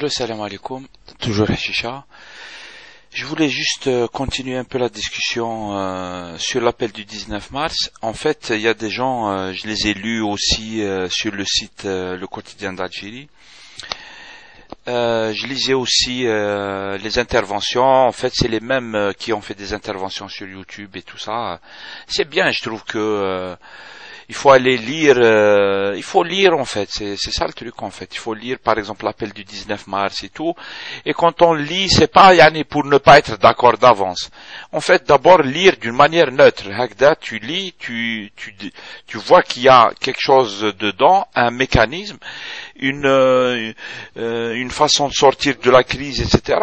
Salam alaikum, toujours Hashisha. Je voulais juste continuer un peu la discussion sur l'appel du 19 mars. En fait, il y a des gens, je les ai lus aussi sur le site Le Quotidien d'Algérie. Je lisais aussi les interventions. En fait, c'est les mêmes qui ont fait des interventions sur YouTube et tout ça. C'est bien, je trouve que il faut aller lire, il faut lire en fait, c'est ça le truc en fait. Il faut lire par exemple l'appel du 19 mars et tout. Et quand on lit, c'est pas yani pour ne pas être d'accord d'avance. En fait, d'abord lire d'une manière neutre. Hakda, tu lis, tu vois qu'il y a quelque chose dedans, un mécanisme, une façon de sortir de la crise, etc.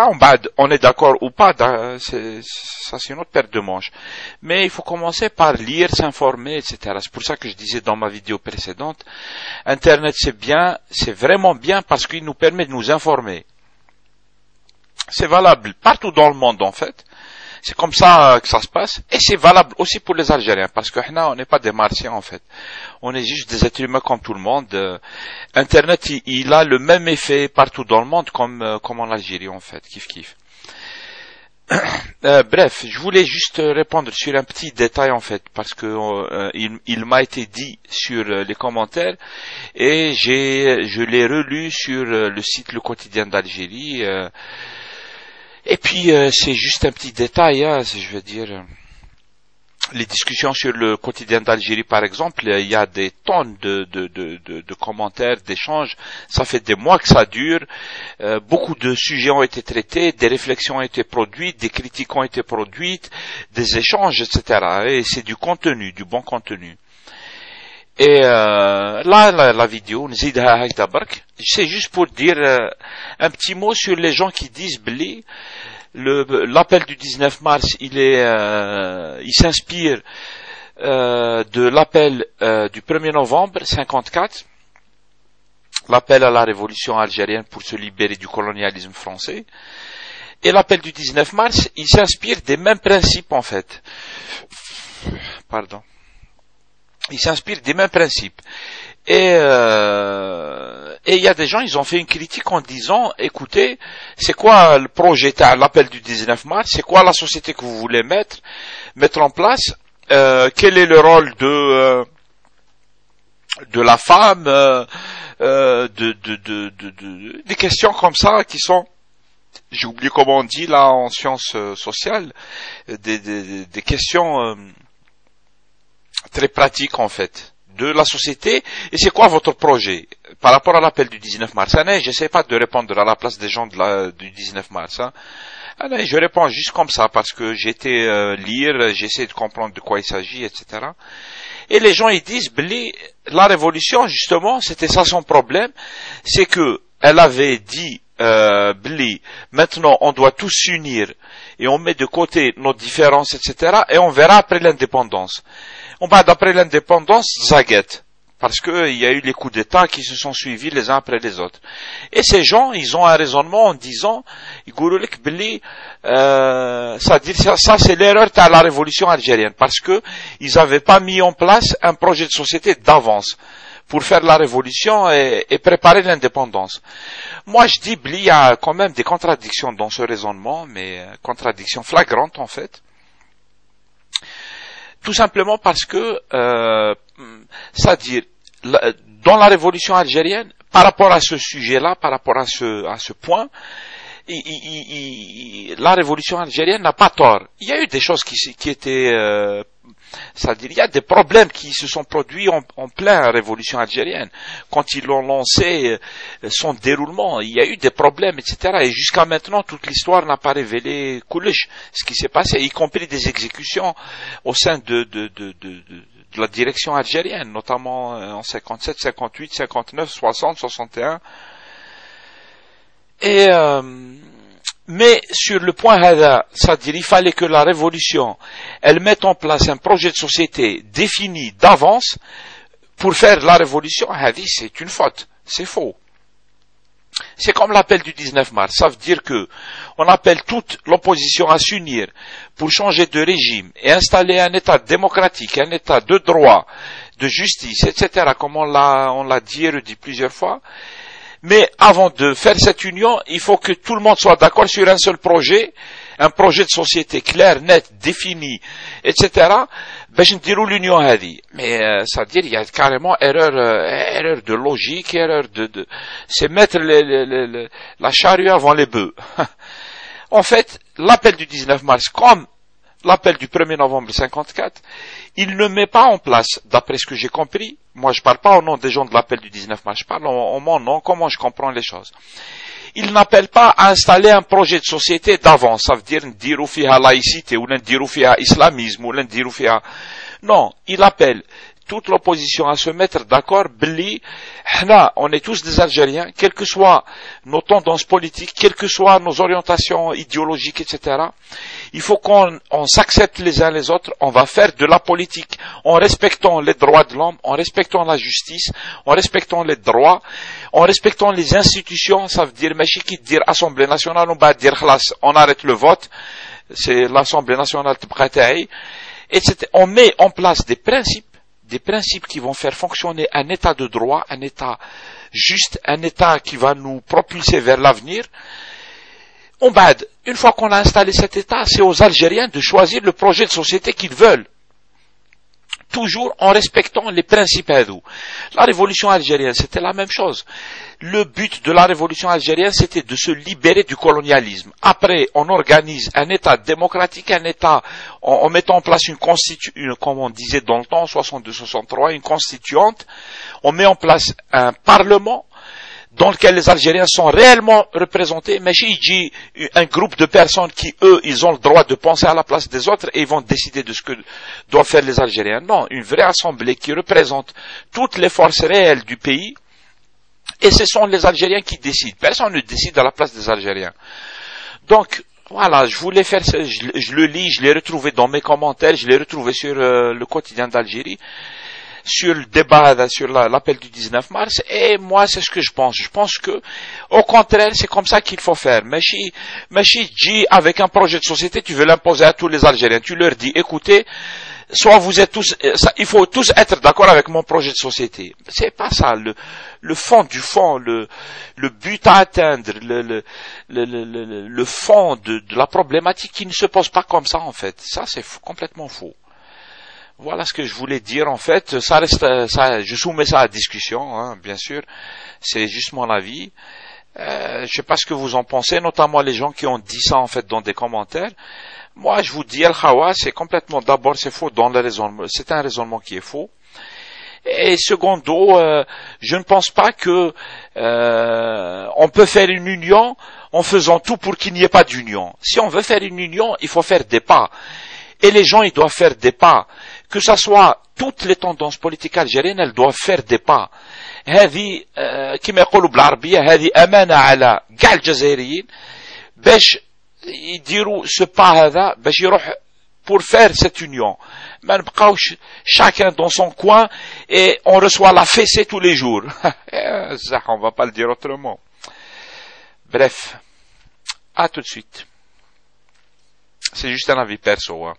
On est d'accord ou pas, ça c'est une autre paire de manches. Mais il faut commencer par lire, s'informer, etc. C'est pour ça que je disais dans ma vidéo précédente, Internet c'est bien, c'est vraiment bien parce qu'il nous permet de nous informer. C'est valable partout dans le monde en fait. C'est comme ça que ça se passe. Et c'est valable aussi pour les Algériens parce que on n'est pas des Martiens en fait. On est juste des êtres humains comme tout le monde. Internet, il a le même effet partout dans le monde comme en Algérie en fait. Kiff kiff. Bref, je voulais juste répondre sur un petit détail en fait parce que il m'a été dit sur les commentaires et je l'ai relu sur le site Le Quotidien d'Algérie. Et puis c'est juste un petit détail, hein, je veux dire. Les discussions sur le Quotidien d'Algérie, par exemple, il y a des tonnes de commentaires, d'échanges. Ça fait des mois que ça dure. Beaucoup de sujets ont été traités, des réflexions ont été produites, des critiques ont été produites, des échanges, etc. Et c'est du contenu, du bon contenu. Et là, la vidéo, c'est juste pour dire un petit mot sur les gens qui disent blé. L'appel du 19 mars, il s'inspire de l'appel du 1er novembre 54, l'appel à la révolution algérienne pour se libérer du colonialisme français. Et l'appel du 19 mars, il s'inspire des mêmes principes en fait. Pardon. Il s'inspire des mêmes principes. Et il y a des gens, ils ont fait une critique en disant, écoutez, c'est quoi le projet, l'appel du 19 mars, c'est quoi la société que vous voulez mettre en place, quel est le rôle de la femme, des questions comme ça qui sont, j'ai oublié comment on dit là en sciences sociales, des questions très pratiques en fait de la société. Et c'est quoi votre projet par rapport à l'appel du 19 mars? J'essaie pas de répondre à la place des gens du 19 mars. Je réponds juste comme ça parce que j'étais lire, j'essaie de comprendre de quoi il s'agit, etc. Et les gens ils disent, la révolution justement, c'était ça son problème, c'est que elle avait dit, maintenant on doit tous s'unir et on met de côté nos différences, etc. Et on verra après l'indépendance. D'après l'indépendance, zaguette, parce que il y a eu les coups d'État qui se sont suivis les uns après les autres. Et ces gens, ils ont un raisonnement en disant, ça c'est l'erreur à la révolution algérienne, parce que ils n'avaient pas mis en place un projet de société d'avance pour faire la révolution et préparer l'indépendance. Moi, je dis, il y a quand même des contradictions dans ce raisonnement, mais contradictions flagrantes en fait. Tout simplement parce que, c'est-à-dire, dans la révolution algérienne, par rapport à ce sujet-là, par rapport à ce point, la révolution algérienne n'a pas tort. Il y a eu des choses qui étaient, c'est-à-dire, il y a des problèmes qui se sont produits en pleine révolution algérienne. Quand ils l'ont lancé, son déroulement, il y a eu des problèmes, etc. Et jusqu'à maintenant, toute l'histoire n'a pas révélé ce qui s'est passé, y compris des exécutions au sein de la direction algérienne, notamment en 57, 58, 59, 60, 61. Mais sur le point hada, c'est-à-dire il fallait que la révolution, elle mette en place un projet de société défini d'avance pour faire la révolution. C'est une faute, c'est faux. C'est comme l'appel du 19 mars, ça veut dire que on appelle toute l'opposition à s'unir pour changer de régime et installer un État démocratique, un État de droit, de justice, etc. Comme on l'a dit et redit plusieurs fois. Mais avant de faire cette union, il faut que tout le monde soit d'accord sur un seul projet, un projet de société clair, net, défini, etc. باش نديروا l'union هذه. Mais ça veut dire il y a carrément erreur de logique, c'est mettre la charrue avant les bœufs. En fait, l'appel du 19 mars, comme l'appel du 1er novembre 54, il ne met pas en place, d'après ce que j'ai compris, moi je parle pas au nom des gens de l'appel du 19 mars, je parle au mon nom, comment je comprends les choses. Il n'appelle pas à installer un projet de société d'avance, ça veut dire ndiru fiha laïcité, ou ndiru fiha islamisme, ou ndiru fiha... Non, il appelle toute l'opposition à se mettre d'accord, Bli, on est tous des Algériens, quelles que soient nos tendances politiques, quelles que soient nos orientations idéologiques, etc. Il faut qu'on s'accepte les uns les autres, on va faire de la politique en respectant les droits de l'homme, en respectant la justice, en respectant les droits, en respectant les institutions, ça veut dire, dire Assemblée nationale, on va dire, on arrête le vote, c'est l'Assemblée nationale, etc. On met en place des principes qui vont faire fonctionner un état de droit, un état juste, un état qui va nous propulser vers l'avenir. Une fois qu'on a installé cet état, c'est aux Algériens de choisir le projet de société qu'ils veulent. Toujours en respectant les principes hindous. La révolution algérienne, c'était la même chose. Le but de la révolution algérienne, c'était de se libérer du colonialisme. Après, on organise un État démocratique, un État en mettant en place comme on disait dans le temps, 62-63, une constituante. On met en place un parlement dans lequel les Algériens sont réellement représentés, mais j'ai un groupe de personnes qui, eux, ils ont le droit de penser à la place des autres et ils vont décider de ce que doivent faire les Algériens. Non, une vraie assemblée qui représente toutes les forces réelles du pays, et ce sont les Algériens qui décident. Personne ne décide à la place des Algériens. Donc, voilà, je voulais faire ça, je le lis, je l'ai retrouvé dans mes commentaires, je l'ai retrouvé sur le quotidien d'Algérie, sur le débat, sur l'appel du 19 mars, et moi, c'est ce que je pense. Je pense que, au contraire, c'est comme ça qu'il faut faire. Machi dit, avec un projet de société, tu veux l'imposer à tous les Algériens. Tu leur dis, écoutez, soit vous êtes tous, il faut tous être d'accord avec mon projet de société. C'est pas ça, le fond du fond, le but à atteindre, le fond de la problématique qui ne se pose pas comme ça, en fait. Ça, c'est complètement faux. Voilà ce que je voulais dire en fait. Ça reste, je soumets ça à discussion, hein, bien sûr. C'est juste mon avis. Je sais pas ce que vous en pensez, notamment les gens qui ont dit ça en fait dans des commentaires. Moi, je vous dis, Al-Khawa, c'est complètement, d'abord, c'est faux dans le raisonnement. C'est un raisonnement qui est faux. Et secondo, je ne pense pas que on peut faire une union en faisant tout pour qu'il n'y ait pas d'union. Si on veut faire une union, il faut faire des pas. Et les gens, ils doivent faire des pas. Que ça soit toutes les tendances politiques algériennes, elles doivent faire des pas. هذه كما يقولوا بالعربية هذه أمانة على كاع الجزائريين باش يديروا ce pas هذا باش يروح pour faire cette union. ما نبقاوش chacun dans son coin et on reçoit la fessée tous les jours. On va pas le dire autrement. Bref, à tout de suite. C'est juste un avis perso, hein.